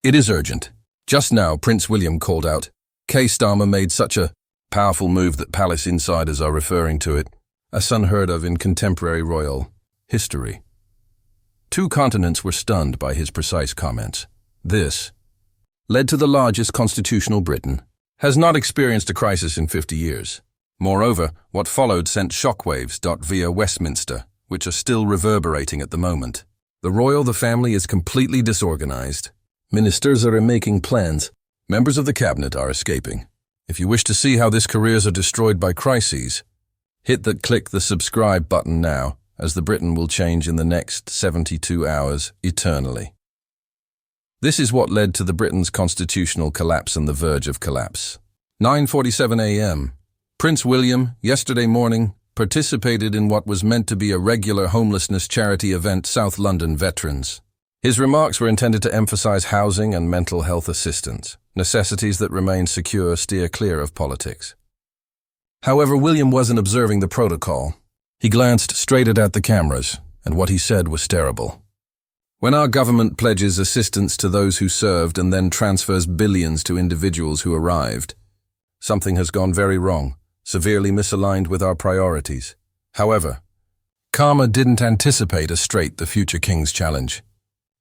It is urgent. Just now, Prince William called out. Starmer made such a powerful move that palace insiders are referring to it as unheard of in contemporary royal history. 2 continents were stunned by his precise comments. This led to the largest constitutional Britain has not experienced a crisis in 50 years. Moreover, what followed sent shockwaves via Westminster, which are still reverberating at the moment. The family is completely disorganized. Ministers are making plans. Members of the cabinet are escaping. If you wish to see how these careers are destroyed by crises, click the subscribe button now, as the Britain will change in the next 72 hours eternally. This is what led to the Britain's constitutional collapse and the verge of collapse. 9:47 a.m. Prince William, yesterday morning, participated in what was meant to be a regular homelessness charity event, South London Veterans. His remarks were intended to emphasize housing and mental health assistance, necessities that remain secure, steer clear of politics. However, William wasn't observing the protocol. He glanced straight at the cameras, and what he said was terrible. When our government pledges assistance to those who served and then transfers billions to individuals who arrived, something has gone very wrong, severely misaligned with our priorities. However, Karma didn't anticipate the future king's challenge.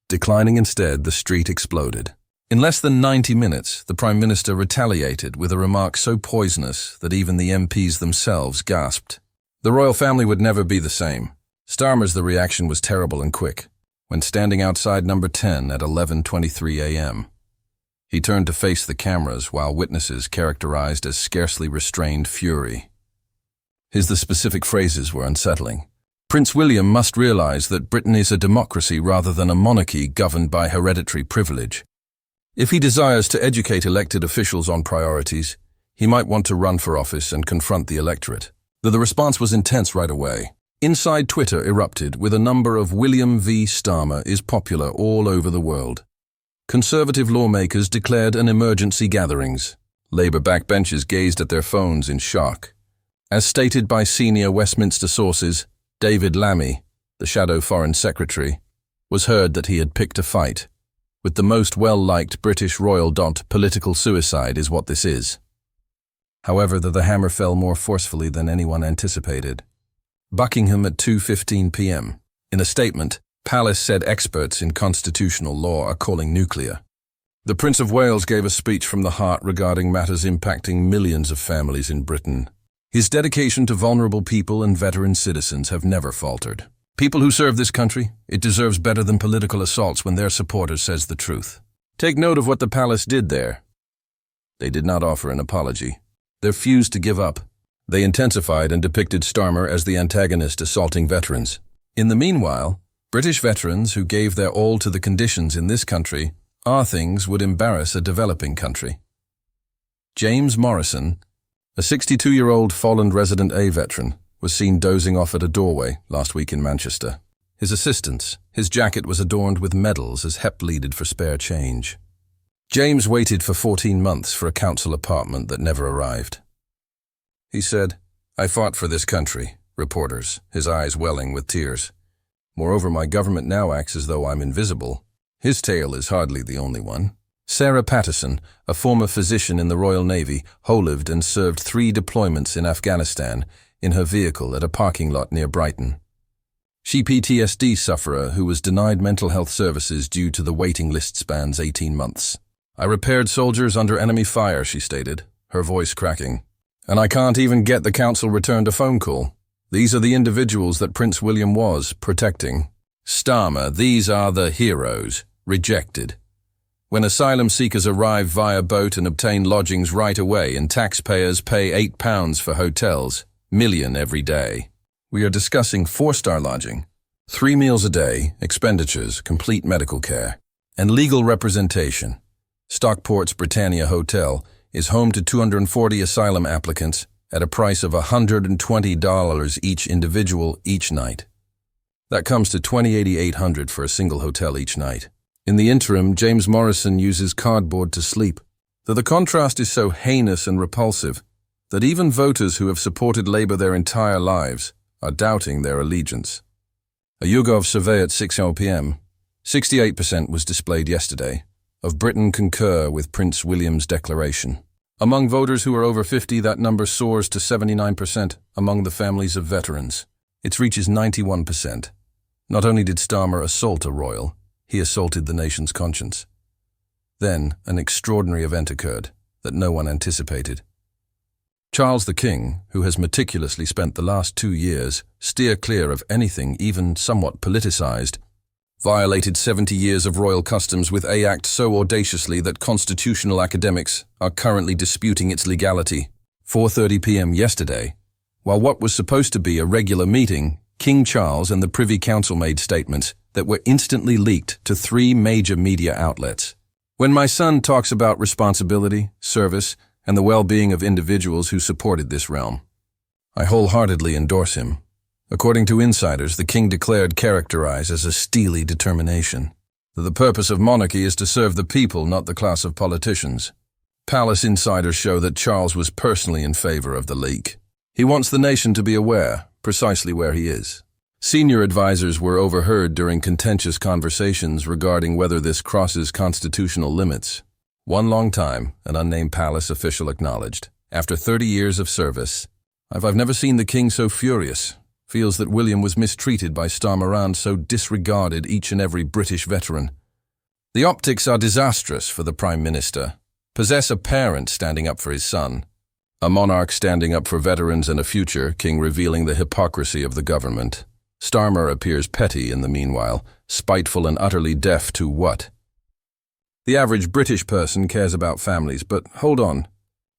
Declining instead, the street exploded. In less than 90 minutes, the Prime Minister retaliated with a remark so poisonous that even the MPs themselves gasped. The royal family would never be the same. Starmer's reaction was terrible and quick. When standing outside number 10 at 11:23 a.m., he turned to face the cameras while witnesses characterized as scarcely restrained fury. The specific phrases were unsettling. Prince William must realize that Britain is a democracy rather than a monarchy governed by hereditary privilege. If he desires to educate elected officials on priorities, he might want to run for office and confront the electorate. The response was intense right away. Inside Twitter erupted with a number of William v. Starmer is popular all over the world. Conservative lawmakers declared an emergency gatherings. Labour backbenchers gazed at their phones in shock. As stated by senior Westminster sources, David Lammy, the shadow foreign secretary, was heard that he had picked a fight. With the most well-liked British royal. Political suicide is what this is. However, the hammer fell more forcefully than anyone anticipated. Buckingham at 2:15 p.m. In a statement, Palace said experts in constitutional law are calling nuclear. The Prince of Wales gave a speech from the heart regarding matters impacting millions of families in Britain. His dedication to vulnerable people and veteran citizens have never faltered. People who serve this country, it deserves better than political assaults when their supporters says the truth. Take note of what the palace did there. They did not offer an apology. They refused to give up. They intensified and depicted Starmer as the antagonist assaulting veterans. In the meanwhile, British veterans who gave their all to the conditions in this country are things would embarrass a developing country. James Morrison, a 62-year-old Folland resident A veteran, was seen dozing off at a doorway last week in Manchester. His jacket was adorned with medals as HEP pleaded for spare change. James waited for 14 months for a council apartment that never arrived. He said, "I fought for this country," reporters, his eyes welling with tears. "Moreover, my government now acts as though I'm invisible." His tale is hardly the only one. Sarah Patterson, a former physician in the Royal Navy, lived and served 3 deployments in Afghanistan in her vehicle at a parking lot near Brighton. She PTSD sufferer who was denied mental health services due to the waiting list spans 18 months. "I repaired soldiers under enemy fire," she stated, her voice cracking. "And I can't even get the council returned a phone call." These are the individuals that Prince William was protecting. Starmer, these are the heroes, rejected. When asylum seekers arrive via boat and obtain lodgings right away and taxpayers pay £8 for hotels, million every day. We are discussing 4-star lodging, 3 meals a day, expenditures, complete medical care, and legal representation. Stockport's Britannia Hotel is home to 240 asylum applicants at a price of $120 each individual each night. That comes to $28,800 for a single hotel each night. In the interim, James Morrison uses cardboard to sleep. Though the contrast is so heinous and repulsive that even voters who have supported Labour their entire lives are doubting their allegiance. A YouGov survey at 6 p.m. 68% was displayed yesterday. of Britain concur with Prince William's declaration. Among voters who are over 50, that number soars to 79% among the families of veterans. It reaches 91%. Not only did Starmer assault a royal, he assaulted the nation's conscience. Then, an extraordinary event occurred that no one anticipated. Charles the King, who has meticulously spent the last 2 years steer clear of anything even somewhat politicized, violated 70 years of royal customs with an act so audaciously that constitutional academics are currently disputing its legality. 4:30 p.m. yesterday, while what was supposed to be a regular meeting, King Charles and the Privy Council made statements that were instantly leaked to 3 major media outlets. When my son talks about responsibility, service, and the well-being of individuals who supported this realm, I wholeheartedly endorse him. According to insiders, the king declared characterized as a steely determination that the purpose of monarchy is to serve the people, not the class of politicians. Palace insiders show that Charles was personally in favor of the leak. He wants the nation to be aware precisely where he is. Senior advisors were overheard during contentious conversations regarding whether this crosses constitutional limits. One long time, an unnamed palace official acknowledged, after 30 years of service, I've never seen the king so furious. Feels that William was mistreated by Starmer and so disregarded each and every British veteran. The optics are disastrous for the Prime Minister. Possess a parent standing up for his son, a monarch standing up for veterans and a future king revealing the hypocrisy of the government. Starmer appears petty in the meanwhile, spiteful and utterly deaf to what? The average British person cares about families, but hold on.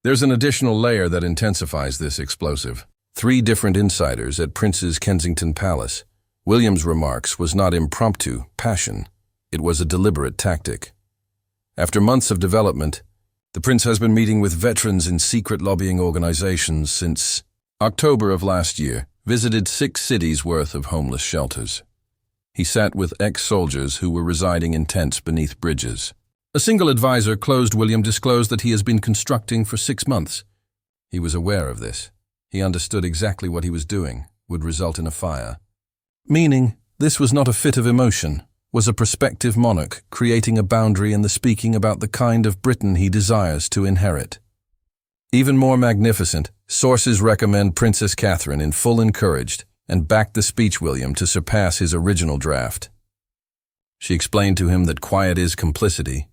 There's an additional layer that intensifies this explosive. 3 different insiders at Prince's Kensington Palace. William's remarks was not impromptu passion. It was a deliberate tactic. After months of development, the prince has been meeting with veterans in secret lobbying organizations since October of last year, visited 6 cities worth of homeless shelters. He sat with ex-soldiers who were residing in tents beneath bridges. A single advisor closed William disclosed that he has been constructing for 6 months. He was aware of this. He understood exactly what he was doing would result in a fire. Meaning, this was not a fit of emotion, was a prospective monarch creating a boundary in the speaking about the kind of Britain he desires to inherit. Even more magnificent, sources recommend Princess Catherine in full encouraged and backed the speech William to surpass his original draft. She explained to him that quiet is complicity.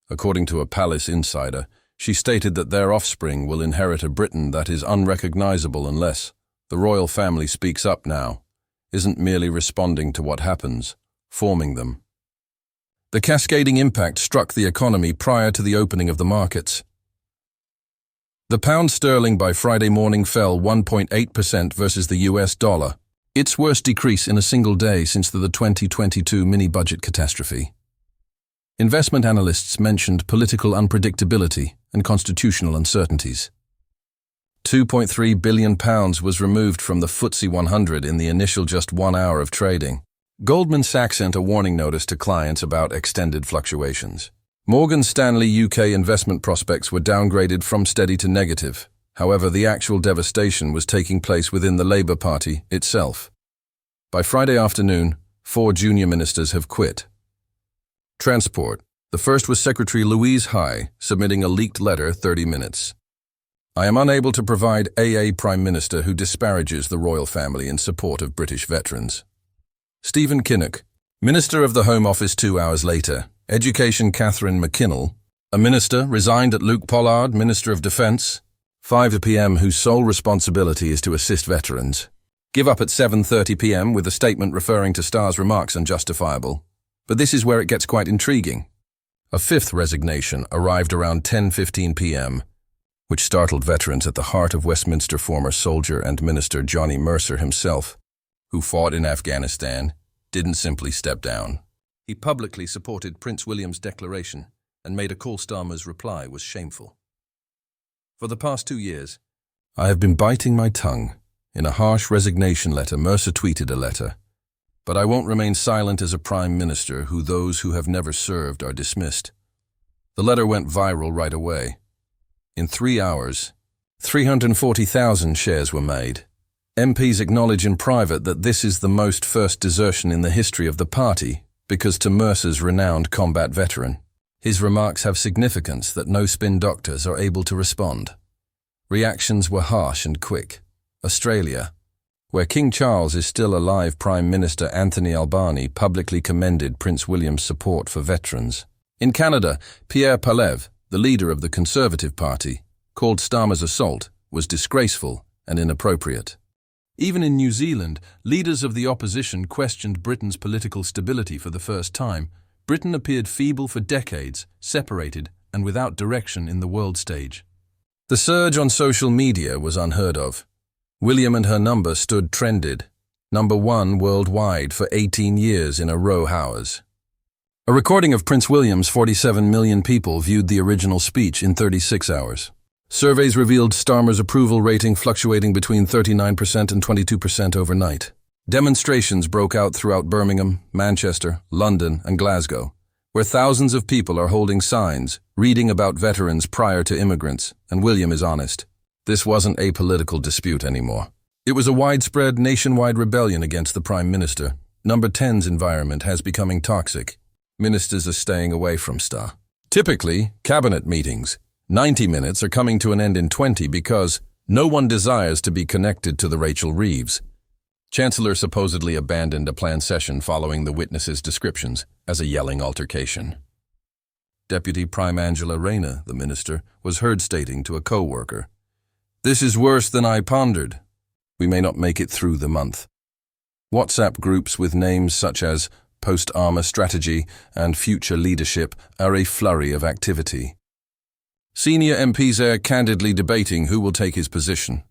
According to a palace insider, she stated that their offspring will inherit a Britain that is unrecognizable unless the royal family speaks up now, isn't merely responding to what happens, forming them. The cascading impact struck the economy prior to the opening of the markets. The pound sterling by Friday morning fell 1.8% versus the US dollar, its worst decrease in a single day since the 2022 mini-budget catastrophe. Investment analysts mentioned political unpredictability and constitutional uncertainties. £2.3 billion was removed from the FTSE 100 in the initial just 1 hour of trading. Goldman Sachs sent a warning notice to clients about extended fluctuations. Morgan Stanley UK investment prospects were downgraded from steady to negative. However, the actual devastation was taking place within the Labour Party itself. By Friday afternoon, 4 junior ministers have quit. Transport. The first was Secretary Louise High, submitting a leaked letter 30 minutes. I am unable to provide AA Prime Minister who disparages the royal family in support of British veterans. Stephen Kinnock, Minister of the Home Office 2 hours later. Education Catherine McKinnell, a minister, resigned at Luke Pollard, Minister of Defence. 5 p.m. whose sole responsibility is to assist veterans. Give up at 7:30 p.m. with a statement referring to Starr's remarks unjustifiable. But this is where it gets quite intriguing. A 5th resignation arrived around 10:15 p.m., which startled veterans at the heart of Westminster. Former soldier and minister Johnny Mercer himself, who fought in Afghanistan, didn't simply step down. He publicly supported Prince William's declaration and made a call. Starmer's reply was shameful. For the past 2 years, I have been biting my tongue. In a harsh resignation letter, Mercer tweeted a letter. But I won't remain silent as a prime minister who those who have never served are dismissed. The letter went viral right away. In 3 hours, 340,000 shares were made. MPs acknowledge in private that this is the most first desertion in the history of the party, because to Mercer's renowned combat veteran, His remarks have significance that no spin doctors are able to respond. Reactions were harsh and quick. Australia, where King Charles is still alive, Prime Minister Anthony Albanese publicly commended Prince William's support for veterans. In Canada, Pierre Poilievre, the leader of the Conservative Party, called Starmer's assault was disgraceful and inappropriate. Even in New Zealand, leaders of the opposition questioned Britain's political stability for the first time. Britain appeared feeble for decades, separated and without direction in the world stage. The surge on social media was unheard of. William and her number stood trended, #1 worldwide for 18 years in a row hours. A recording of Prince William's 47 million people viewed the original speech in 36 hours. Surveys revealed Starmer's approval rating fluctuating between 39% and 22% overnight. Demonstrations broke out throughout Birmingham, Manchester, London, and Glasgow, where thousands of people are holding signs, reading about veterans prior to immigrants, and William is honest. This wasn't a political dispute anymore. It was a widespread nationwide rebellion against the Prime Minister. Number 10's environment has becoming toxic. Ministers are staying away from Star. Typically, cabinet meetings, 90 minutes are coming to an end in 20 because no one desires to be connected to the Rachel Reeves. Chancellor supposedly abandoned a planned session following the witnesses' descriptions as a yelling altercation. Deputy Prime Angela Rayner, the minister, was heard stating to a co-worker, "This is worse than I pondered. We may not make it through the month." WhatsApp groups with names such as Post-Armour Strategy and Future Leadership are a flurry of activity. Senior MPs are candidly debating who will take his position.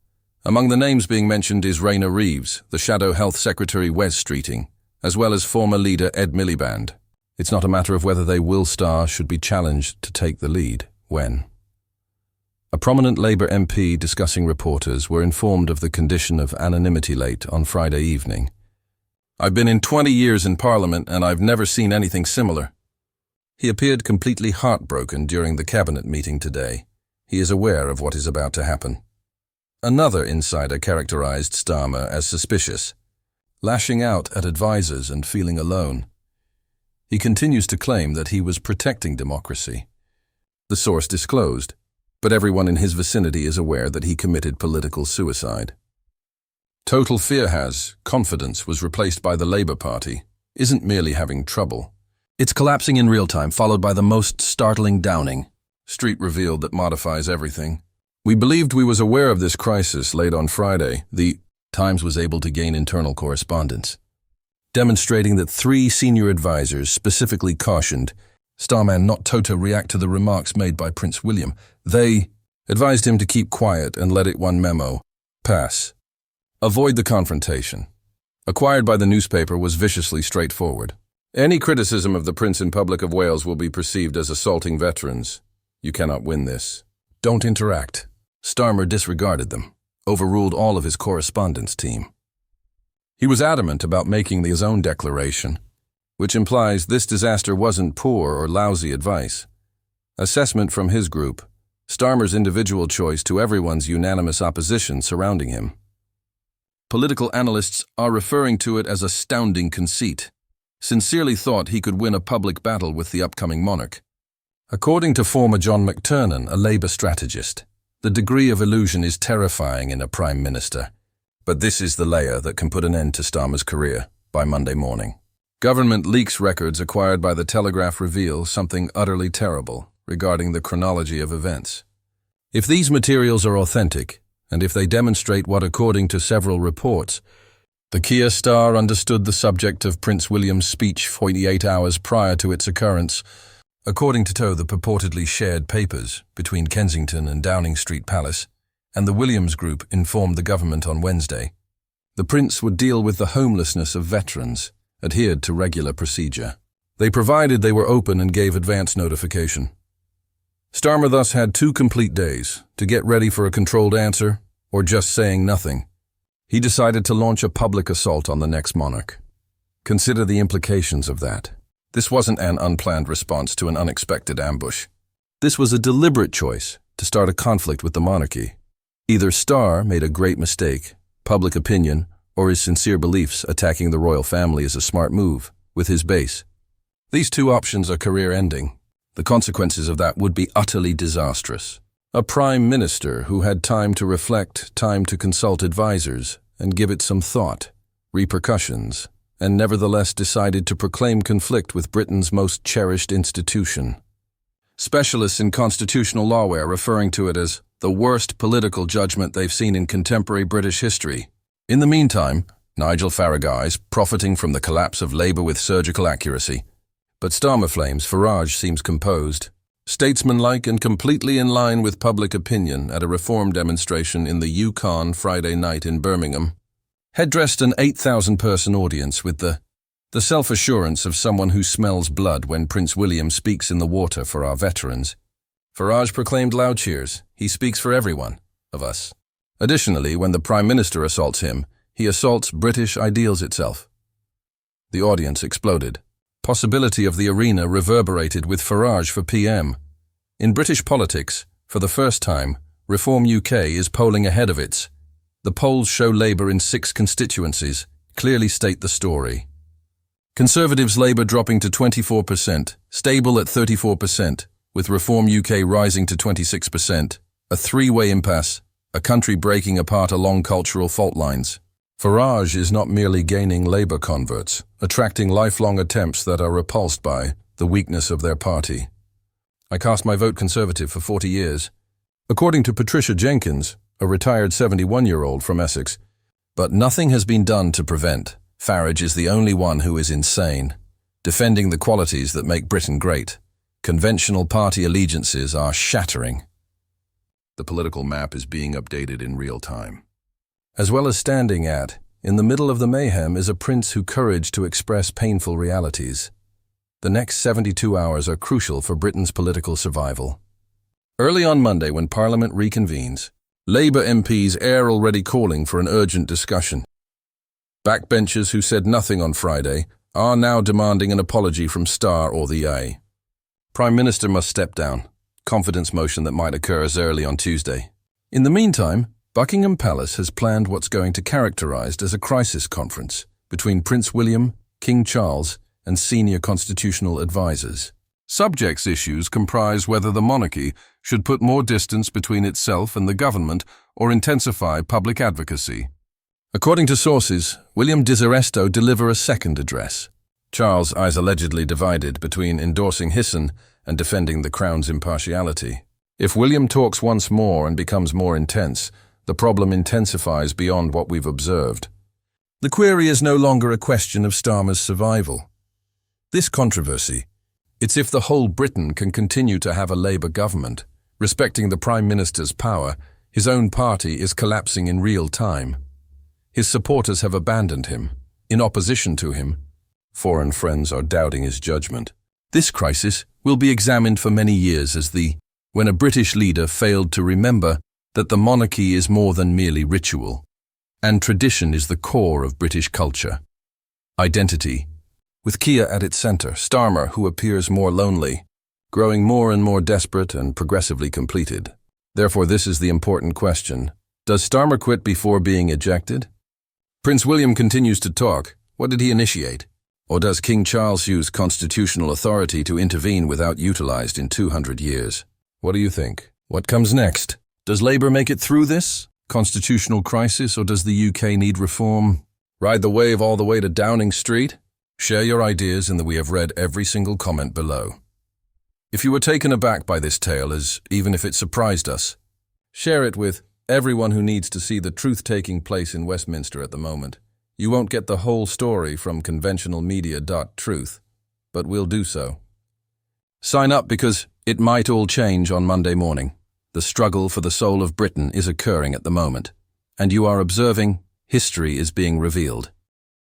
Among the names being mentioned is Rayner Reeves, the Shadow Health Secretary Wes Streeting, as well as former leader Ed Miliband. It's not a matter of whether they will star should be challenged to take the lead, when. A prominent Labour MP discussing reporters were informed of the condition of anonymity late on Friday evening. "I've been in 20 years in Parliament and I've never seen anything similar." He appeared completely heartbroken during the cabinet meeting today. He is aware of what is about to happen. Another insider characterized Starmer as suspicious, lashing out at advisors and feeling alone. He continues to claim that he was protecting democracy. The source disclosed, but everyone in his vicinity is aware that he committed political suicide. Total fear has, confidence was replaced by the Labour Party, isn't merely having trouble. It's collapsing in real time, followed by the most startling downing. Street revealed that modifies everything. "We believed we was aware of this crisis late on Friday." The Times was able to gain internal correspondence, demonstrating that 3 senior advisors specifically cautioned Starmer not to react to the remarks made by Prince William. They advised him to keep quiet and let it one memo pass. Avoid the confrontation. Acquired by the newspaper was viciously straightforward. "Any criticism of the Prince in public of Wales will be perceived as assaulting veterans. You cannot win this. Don't interact." Starmer disregarded them, overruled all of his correspondence team. He was adamant about making his own declaration, which implies this disaster wasn't poor or lousy advice. Assessment from his group, Starmer's individual choice to everyone's unanimous opposition surrounding him. Political analysts are referring to it as astounding conceit. Sincerely thought he could win a public battle with the upcoming monarch. According to former John McTernan, a Labour strategist, the degree of illusion is terrifying in a Prime Minister. But this is the layer that can put an end to Starmer's career by Monday morning. Government leaks records acquired by the Telegraph reveal something utterly terrible regarding the chronology of events. If these materials are authentic, and if they demonstrate what, according to several reports, the Keir Star understood the subject of Prince William's speech 48 hours prior to its occurrence, according to the purportedly shared papers between Kensington and Downing Street Palace, and the Williams Group informed the government on Wednesday, the Prince would deal with the homelessness of veterans, adhered to regular procedure. They provided they were open and gave advance notification. Starmer thus had 2 complete days to get ready for a controlled answer or just saying nothing. He decided to launch a public assault on the next monarch. Consider the implications of that. This wasn't an unplanned response to an unexpected ambush. This was a deliberate choice to start a conflict with the monarchy. Either Star made a great mistake, public opinion, or his sincere beliefs attacking the royal family is a smart move, with his base. These 2 options are career-ending. The consequences of that would be utterly disastrous. A prime minister who had time to reflect, time to consult advisors, and give it some thought, repercussions, and nevertheless decided to proclaim conflict with Britain's most cherished institution. Specialists in constitutional law are referring to it as the worst political judgment they've seen in contemporary British history. In the meantime, Nigel Farage profiting from the collapse of Labour with surgical accuracy. But Starmer flames Farage seems composed, statesmanlike and completely in line with public opinion at a reform demonstration in the Yukon Friday night in Birmingham. Headdressed an 8,000-person audience with the self-assurance of someone who smells blood when Prince William speaks in the water for our veterans. Farage proclaimed loud cheers. He speaks for everyone of us. Additionally, when the Prime Minister assaults him, he assaults British ideals itself. The audience exploded. Possibility of the arena reverberated with Farage for PM. In British politics, for the first time, Reform UK is polling ahead of its. The polls show Labour in 6 constituencies, clearly state the story. Conservatives Labour dropping to 24%, stable at 34%, with Reform UK rising to 26%, a three-way impasse, a country breaking apart along cultural fault lines. Farage is not merely gaining Labour converts, attracting lifelong attempts that are repulsed by the weakness of their party. I cast my vote Conservative for 40 years. According to Patricia Jenkins, a retired 71-year-old from Essex, but nothing has been done to prevent. Farage is the only one who is insane, defending the qualities that make Britain great. Conventional party allegiances are shattering. The political map is being updated in real time. As well as standing at, in the middle of the mayhem is a prince who couraged to express painful realities. The next 72 hours are crucial for Britain's political survival. Early on Monday, when Parliament reconvenes, Labour MPs are already calling for an urgent discussion. Backbenchers who said nothing on Friday are now demanding an apology from Starr or the A. Prime Minister must step down. Confidence motion that might occur as early on Tuesday. In the meantime, Buckingham Palace has planned what's going to be characterised as a crisis conference between Prince William, King Charles, and senior constitutional advisers. Subjects issues comprise whether the monarchy should put more distance between itself and the government or intensify public advocacy. According to sources, William Disaresto deliver a second address. Charles is allegedly divided between endorsing Hisson and defending the Crown's impartiality. If William talks once more and becomes more intense, the problem intensifies beyond what we've observed. The query is no longer a question of Starmer's survival. This controversy, it's if the whole Britain can continue to have a Labour government. Respecting the Prime Minister's power, his own party is collapsing in real time. His supporters have abandoned him, in opposition to him. Foreign friends are doubting his judgment. This crisis will be examined for many years as when a British leader failed to remember that the monarchy is more than merely ritual, and tradition is the core of British culture. Identity. With Kia at its centre, Starmer, who appears more lonely, growing more and more desperate and progressively completed. Therefore, this is the important question. Does Starmer quit before being ejected? Prince William continues to talk. What did he initiate? Or does King Charles use constitutional authority to intervene without utilised in 200 years? What do you think? What comes next? Does Labour make it through this constitutional crisis, or does the UK need reform? Ride the wave all the way to Downing Street? Share your ideas in the We have read every single comment below. If you were taken aback by this tale, even if it surprised us, share it with everyone who needs to see the truth taking place in Westminster at the moment. You won't get the whole story from conventional media.truth, but we'll do so. Sign up because it might all change on Monday morning. The struggle for the soul of Britain is occurring at the moment, and you are observing history is being revealed.